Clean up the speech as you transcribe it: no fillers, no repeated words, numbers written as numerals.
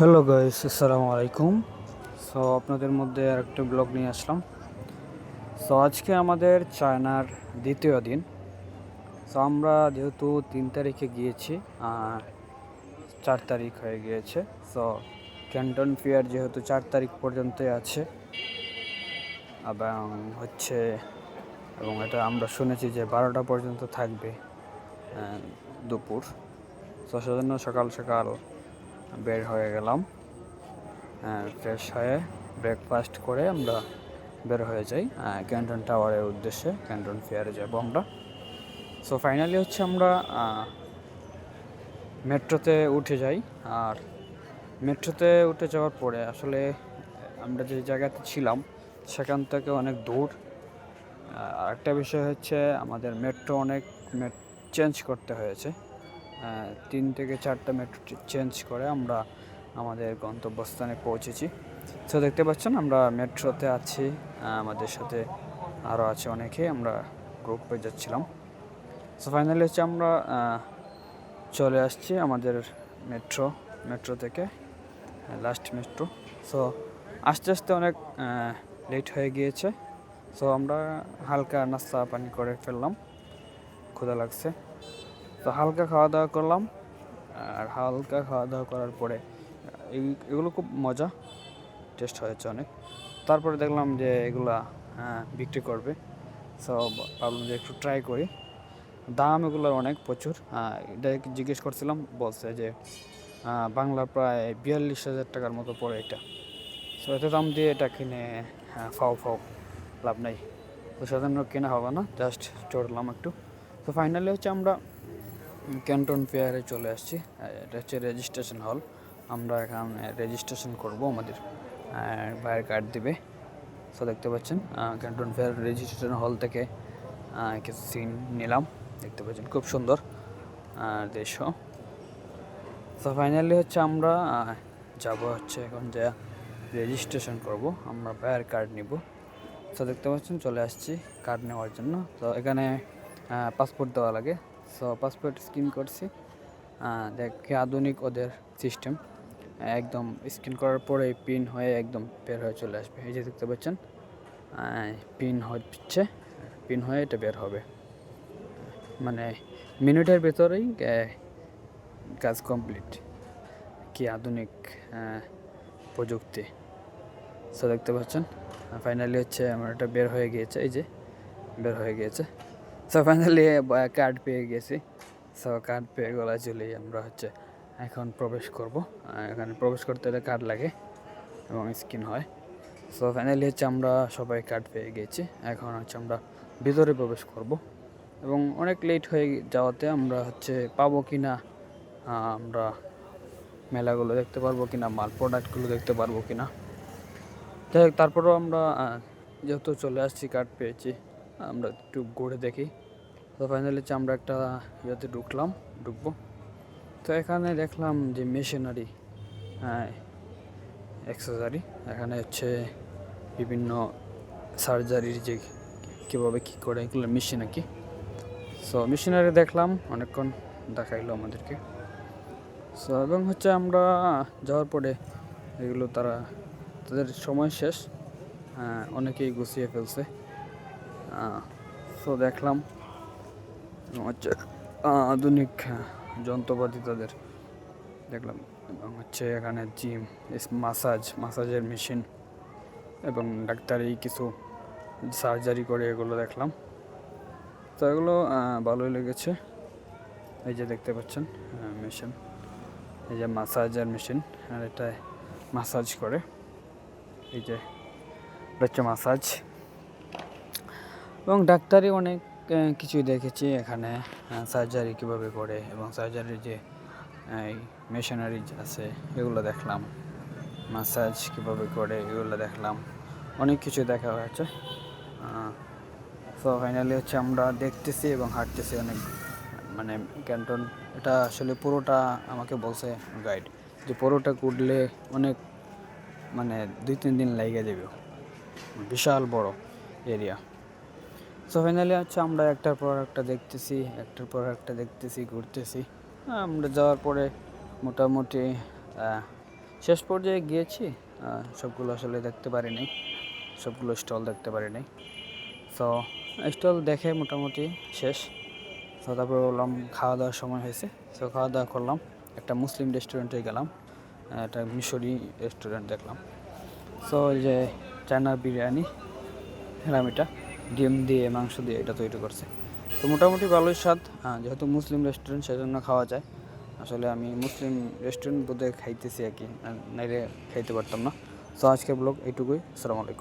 Hello guys, আসসালামু আলাইকুম। আপনাদের মধ্যে আর একটা ব্লগ নিয়ে আসলাম। আজকে আমাদের চায়নার দ্বিতীয় দিন। আমরা যেহেতু 3 তারিখে গিয়েছি, 4 তারিখ হয়ে গিয়েছে। সো ক্যান্টন ফেয়ার যেহেতু 4 তারিখ পর্যন্তই আছে এবং হচ্ছে এবং এটা আমরা শুনেছি যে 12টা পর্যন্ত থাকবে দুপুর। সেজন্য সকাল সকাল বের হয়ে গেলাম। ফ্রেশ হয়ে ব্রেকফাস্ট করে আমরা বের হয়ে যাই ক্যান্টন টাওয়ারের উদ্দেশ্যে। ক্যান্টন ফেয়ারে যাব আমরা। ফাইনালি হচ্ছে আমরা মেট্রোতে উঠে যাই। আর মেট্রোতে উঠে যাওয়ার পরে আসলে আমরা যে জায়গাতে ছিলাম সেখান থেকে অনেক দূর। আরেকটা বিষয় হচ্ছে আমাদের মেট্রো অনেক চেঞ্জ করতে হয়েছে। 3 থেকে 4টা মেট্রো চেঞ্জ করে আমরা আমাদের গন্তব্যস্থানে পৌঁছেছি। দেখতে পাচ্ছেন আমরা মেট্রোতে আছি, আমাদের সাথে আরও আছে অনেকে, আমরা গ্রুপ হয়ে যাচ্ছিলাম। ফাইনালি হচ্ছে আমরা চলে আসছি আমাদের মেট্রো থেকে, লাস্ট মেট্রো। আস্তে আস্তে অনেক লেট হয়ে গিয়েছে। আমরা হালকা নাস্তা পানি করে ফেললাম, ক্ষুধা লাগছে। হালকা খাওয়া দাওয়া করলাম। আর হালকা খাওয়া দাওয়া করার পরে এগুলো খুব মজা, টেস্ট হয়েছে অনেক। তারপরে দেখলাম যে এগুলা বিক্রি করবে। ভাবলাম যে একটু ট্রাই করি। দাম এগুলোর অনেক প্রচুর। এটা জিজ্ঞেস করছিলাম, বলছে যে বাংলা প্রায় 42,000 টাকার মতো পড়ে এটা। এত দাম দিয়ে এটা কিনে ফাও লাভ নাই। সেজন্য কেনা হবে না, জাস্ট চড়লাম একটু। ফাইনালি হচ্ছে আমরা ক্যান্টন ফেয়ারে চলে আসছি। এটা হচ্ছে রেজিস্ট্রেশন হল। আমরা এখানে রেজিস্ট্রেশন করব, আমাদের বাইরের কার্ড দিবে। দেখতে পাচ্ছেন ক্যান্টন ফেয়ার রেজিস্ট্রেশন হল থেকে কিছু সিন নিলাম। দেখতে পাচ্ছেন খুব সুন্দর দৃশ্য। ফাইনালি হচ্ছে আমরা যাব হচ্ছে এখন যে রেজিস্ট্রেশন করব, আমরা বাইরের কার্ড নিব। দেখতে পাচ্ছেন চলে আসছি কার্ড নেওয়ার জন্য। এখানে পাসপোর্ট দেওয়া লাগে। পাসপোর্ট স্ক্যান করছি। দেখে আধুনিক ওদের সিস্টেম, একদম স্ক্যান করার পরে পিন হয়ে একদম বের হয়ে চলে আসবে। এই যে দেখতে পাচ্ছেন পিন হচ্ছে, পিন হয়ে এটা বের হবে, মানে মিনিটের ভেতরেই কাজ কমপ্লিট। কি আধুনিক প্রযুক্তি। দেখতে পাচ্ছেন ফাইনালি হচ্ছে আমার এটা বের হয়ে গিয়েছে, এই যে বের হয়ে গিয়েছে। ফাইনালি কার্ড পেয়ে গেছি। কার্ড পেয়ে গলা চলেই আমরা হচ্ছে এখন প্রবেশ করব। এখানে প্রবেশ করতে হলে কার্ড লাগে এবং স্ক্যান হয়। ফাইনালি হচ্ছে আমরা সবাই কার্ড পেয়ে গেছি। এখন হচ্ছে আমরা ভিতরে প্রবেশ করব এবং অনেক লেট হয়ে যাওয়াতে আমরা হচ্ছে পাবো কি না, আমরা মেলাগুলো দেখতে পারবো কিনা, মাল প্রোডাক্টগুলো দেখতে পারবো কিনা। যাই হোক, তারপরেও আমরা যেহেতু চলে আসছি, কার্ড পেয়েছি, আমরা একটু ঘুরে দেখি। ফাইনালি হচ্ছে আমরা একটা ইয়েতে ঢুকবো। এখানে দেখলাম যে মেশিনারি অ্যাক্সেসরি, এখানে হচ্ছে বিভিন্ন সার্জারির যে কীভাবে কী করে এগুলো মেশিন আর কি। মেশিনারি দেখলাম, অনেকক্ষণ দেখাইলো আমাদেরকে। এবং হচ্ছে আমরা যাওয়ার পরে এগুলো তাদের সময় শেষ, অনেকেই গুছিয়ে ফেলছে। দেখলাম হচ্ছে আধুনিক যন্ত্রপাতি তাদের দেখলাম, এবং হচ্ছে এখানে জিম, মাসাজের মেশিন এবং ডাক্তারি কিছু সার্জারি করে এগুলো দেখলাম। এগুলো ভালোই লেগেছে। এই যে দেখতে পাচ্ছেন মেশিন, এই যে মাসাজের মেশিন, আর এটা মাসাজ করে। এই যে হচ্ছে মাসাজ এবং ডাক্তারি অনেক কিছুই দেখেছি এখানে। সার্জারি কীভাবে করে এবং সার্জারির যে মেশিনারি আছে এগুলো দেখলাম, মাসাজ কীভাবে করে এগুলো দেখলাম, অনেক কিছু দেখা হয়েছে। ফাইনালি হচ্ছে আমরা দেখতেছি এবং হাঁটতেছি অনেক, মানে ক্যান্টন এটা আসলে পুরোটা আমাকে বলছে গাইড যে পুরোটা ঘুরলে অনেক, মানে 2-3 দিন লেগে যাবে, বিশাল বড় এরিয়া। ফাইনালি হচ্ছে আমরা একটার পর একটা দেখতেছি, ঘুরতেছি। আমরা যাওয়ার পরে মোটামুটি শেষ পর্যায়ে গিয়েছি, সবগুলো আসলে দেখতে পারিনি, সবগুলো স্টল দেখতে পারিনি। সো স্টল দেখে মোটামুটি শেষ। তো তারপর বললাম খাওয়া দাওয়ার সময় হয়েছে, সো খাওয়া দাওয়া করলাম। একটা মুসলিম রেস্টুরেন্টে গেলাম, একটা মিশরি রেস্টুরেন্ট দেখলাম। সো এই যে চায়না বিরিয়ানি খেলাম, এটা ডিম দিয়ে মাংস দিয়ে এটা তৈরি করছে। তো মোটামুটি ভালোই স্বাদ, যেহেতু মুসলিম রেস্টুরেন্ট সেজন্য খাওয়া যায়। আসলে আমি মুসলিম রেস্টুরেন্ট বোধহয় খাইতেছি আর কি, নাইলে খাইতে পারতাম না। সো আজকের ব্লগ এইটুকুই। আসসালামু আলাইকুম।